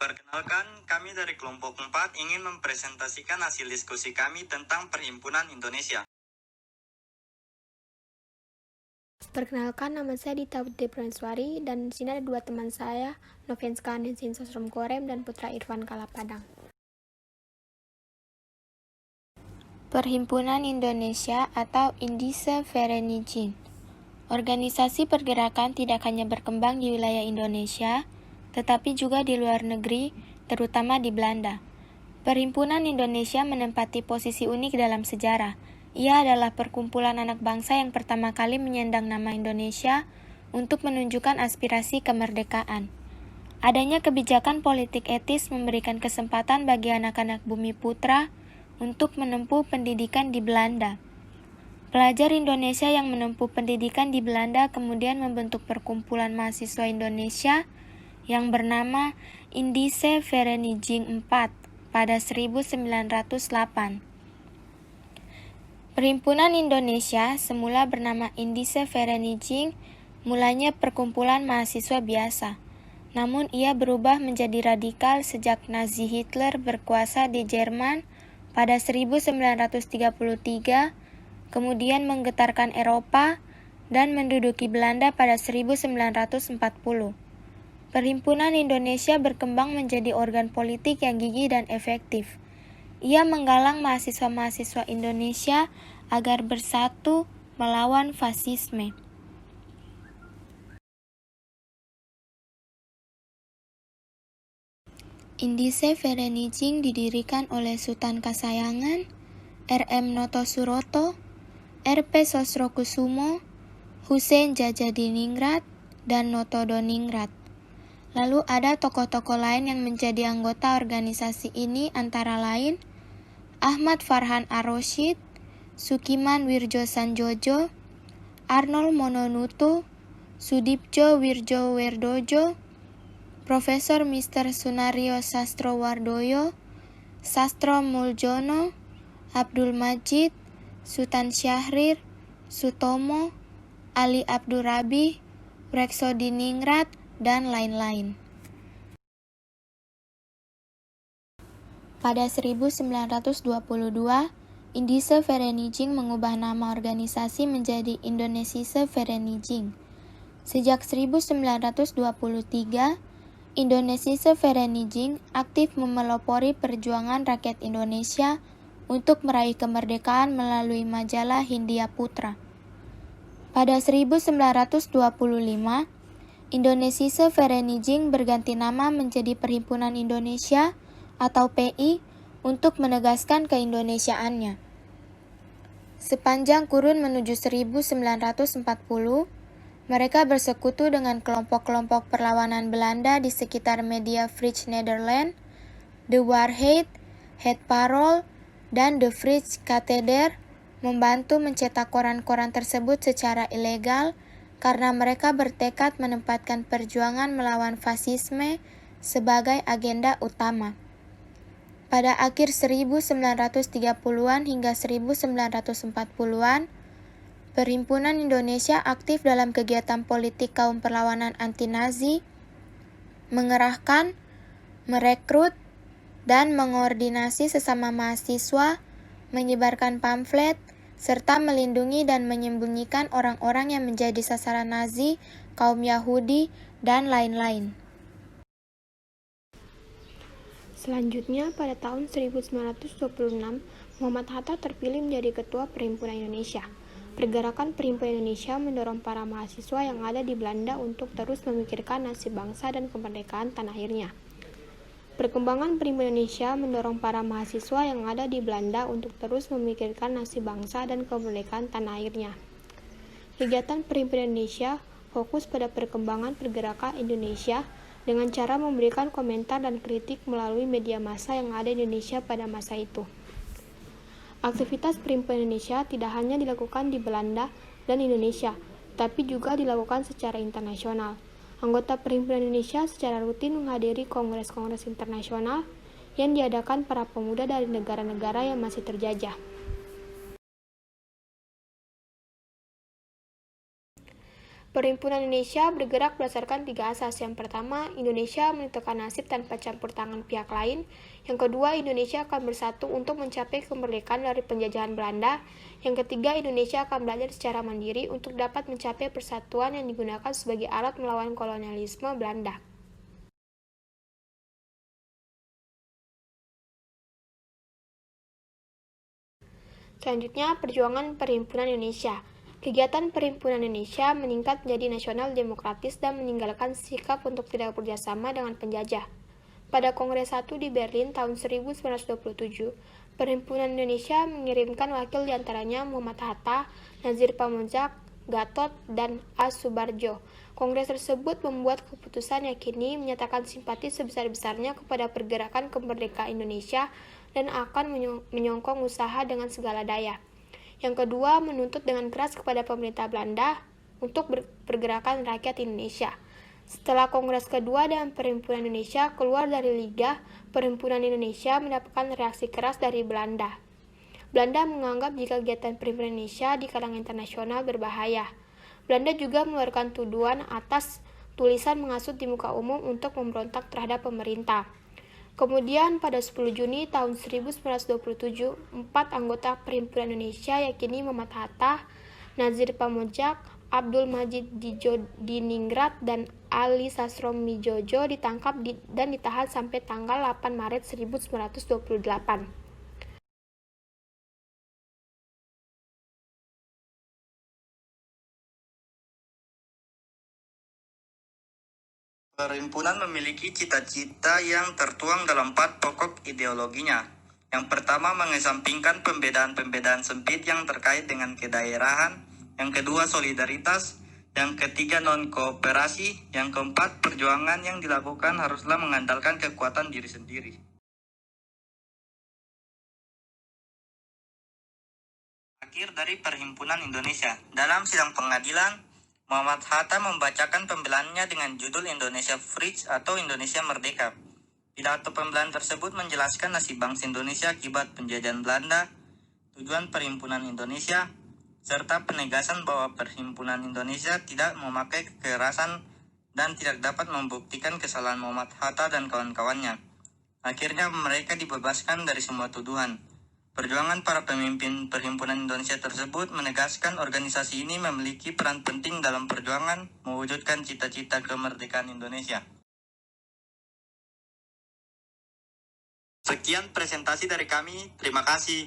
Perkenalkan, kami dari kelompok 4 ingin mempresentasikan hasil diskusi kami tentang Perhimpunan Indonesia. Perkenalkan, nama saya Dita Putri Pranswari dan di sini ada dua teman saya, Novianska Nensin Sosrom Korem dan Putra Irfan Kalapadang. Perhimpunan Indonesia atau Indische Vereniging. Organisasi pergerakan tidak hanya berkembang di wilayah Indonesia, tetapi juga di luar negeri, terutama di Belanda. Perhimpunan Indonesia menempati posisi unik dalam sejarah. Ia adalah perkumpulan anak bangsa yang pertama kali menyandang nama Indonesia untuk menunjukkan aspirasi kemerdekaan. Adanya kebijakan politik etis memberikan kesempatan bagi anak-anak bumi putra untuk menempuh pendidikan di Belanda. Pelajar Indonesia yang menempuh pendidikan di Belanda kemudian membentuk perkumpulan mahasiswa Indonesia yang bernama Indische Vereniging 4 pada 1908. Perhimpunan Indonesia semula bernama Indische Vereniging, mulanya perkumpulan mahasiswa biasa. Namun ia berubah menjadi radikal sejak Nazi Hitler berkuasa di Jerman pada 1933, kemudian menggetarkan Eropa dan menduduki Belanda pada 1940. Perhimpunan Indonesia berkembang menjadi organ politik yang gigih dan efektif. Ia menggalang mahasiswa-mahasiswa Indonesia agar bersatu melawan fasisme. Indische Vereniging didirikan oleh Sultan Kasayangan, R.M. Noto Suroto, R.P. Sosrokusumo, Hussein Jajadiningrat, dan Noto Doningrat. Lalu ada tokoh-tokoh lain yang menjadi anggota organisasi ini antara lain Ahmad Farhan Ar-Rasyid, Sukiman Wirjo Sanjojo, Arnold Mononutu, Sudipjo Wirjo Werdojo, Profesor Mr. Sunario Sastrowardoyo, Sastro Muljono, Abdul Majid, Sultan Syahrir, Sutomo, Ali Abdurabi, Rekso Diningrat, dan lain-lain. Pada 1922, Indische Vereniging mengubah nama organisasi menjadi Indonesische Vereniging. Sejak 1923, Indonesische Vereniging aktif memelopori perjuangan rakyat Indonesia untuk meraih kemerdekaan melalui majalah Hindia Putra. Pada 1925, Indonesische Vereniging berganti nama menjadi Perhimpunan Indonesia atau PI untuk menegaskan keindonesiaannya. Sepanjang kurun menuju 1940, mereka bersekutu dengan kelompok-kelompok perlawanan Belanda di sekitar media Vrije Nederland, De Waarheid, Het Parool, dan De Vrije Katheder, membantu mencetak koran-koran tersebut secara ilegal karena mereka bertekad menempatkan perjuangan melawan fasisme sebagai agenda utama. Pada akhir 1930-an hingga 1940-an, Perhimpunan Indonesia aktif dalam kegiatan politik kaum perlawanan anti-Nazi, mengerahkan, merekrut, dan mengoordinasi sesama mahasiswa, menyebarkan pamflet, serta melindungi dan menyembunyikan orang-orang yang menjadi sasaran Nazi, kaum Yahudi, dan lain-lain. Selanjutnya, pada tahun 1926, Muhammad Hatta terpilih menjadi Ketua Perhimpunan Indonesia. Pergerakan Perhimpunan Indonesia mendorong para mahasiswa yang ada di Belanda untuk terus memikirkan nasib bangsa dan kemerdekaan tanah airnya. Perkembangan Perhimpunan Indonesia mendorong para mahasiswa yang ada di Belanda untuk terus memikirkan nasib bangsa dan kemerdekaan tanah airnya. Kegiatan Perhimpunan Indonesia fokus pada perkembangan pergerakan Indonesia dengan cara memberikan komentar dan kritik melalui media massa yang ada di Indonesia pada masa itu. Aktivitas Perhimpunan Indonesia tidak hanya dilakukan di Belanda dan Indonesia, tapi juga dilakukan secara internasional. Anggota Perhimpunan Indonesia secara rutin menghadiri kongres-kongres internasional yang diadakan para pemuda dari negara-negara yang masih terjajah. Perhimpunan Indonesia bergerak berdasarkan 3 asas. Yang pertama, Indonesia menentukan nasib tanpa campur tangan pihak lain. Yang kedua, Indonesia akan bersatu untuk mencapai kemerdekaan dari penjajahan Belanda. Yang ketiga, Indonesia akan belajar secara mandiri untuk dapat mencapai persatuan yang digunakan sebagai alat melawan kolonialisme Belanda. Selanjutnya, perjuangan Perhimpunan Indonesia. Kegiatan Perhimpunan Indonesia meningkat menjadi nasional demokratis dan meninggalkan sikap untuk tidak bekerjasama dengan penjajah. Pada Kongres 1 di Berlin tahun 1927, Perhimpunan Indonesia mengirimkan wakil diantaranya Muhammad Hatta, Nazir Pamunjak, Gatot, dan A. Subarjo. Kongres tersebut membuat keputusan yakini menyatakan simpati sebesar-besarnya kepada pergerakan kemerdekaan Indonesia dan akan menyokong usaha dengan segala daya. Yang kedua, menuntut dengan keras kepada pemerintah Belanda untuk pergerakan rakyat Indonesia. Setelah Kongres kedua dan Perhimpunan Indonesia keluar dari Liga, Perhimpunan Indonesia mendapatkan reaksi keras dari Belanda. Belanda menganggap jika kegiatan Perhimpunan Indonesia di kalangan internasional berbahaya. Belanda juga mengeluarkan tuduhan atas tulisan menghasut di muka umum untuk memberontak terhadap pemerintah. Kemudian pada 10 Juni tahun 1927, 4 anggota Perhimpunan Indonesia yakni Muhammad Hatta, Nazir Pamunjak, Abdul Majid Diningrat, dan Ali Sastroamidjojo ditangkap dan ditahan sampai tanggal 8 Maret 1928. Perhimpunan memiliki cita-cita yang tertuang dalam 4 pokok ideologinya. Yang pertama, mengesampingkan pembedaan-pembedaan sempit yang terkait dengan kedaerahan. Yang kedua, solidaritas. Yang ketiga, non-kooperasi. Yang keempat, perjuangan yang dilakukan haruslah mengandalkan kekuatan diri sendiri. Akhir dari Perhimpunan Indonesia. Dalam sidang pengadilan, Muhammad Hatta membacakan pembelaannya dengan judul Indonesia Free atau Indonesia Merdeka. Pidato pembelaan tersebut menjelaskan nasib bangsa Indonesia akibat penjajahan Belanda, tujuan Perhimpunan Indonesia, serta penegasan bahwa Perhimpunan Indonesia tidak memakai kekerasan dan tidak dapat membuktikan kesalahan Muhammad Hatta dan kawan-kawannya. Akhirnya mereka dibebaskan dari semua tuduhan. Perjuangan para pemimpin Perhimpunan Indonesia tersebut menegaskan organisasi ini memiliki peran penting dalam perjuangan mewujudkan cita-cita kemerdekaan Indonesia. Sekian presentasi dari kami, terima kasih.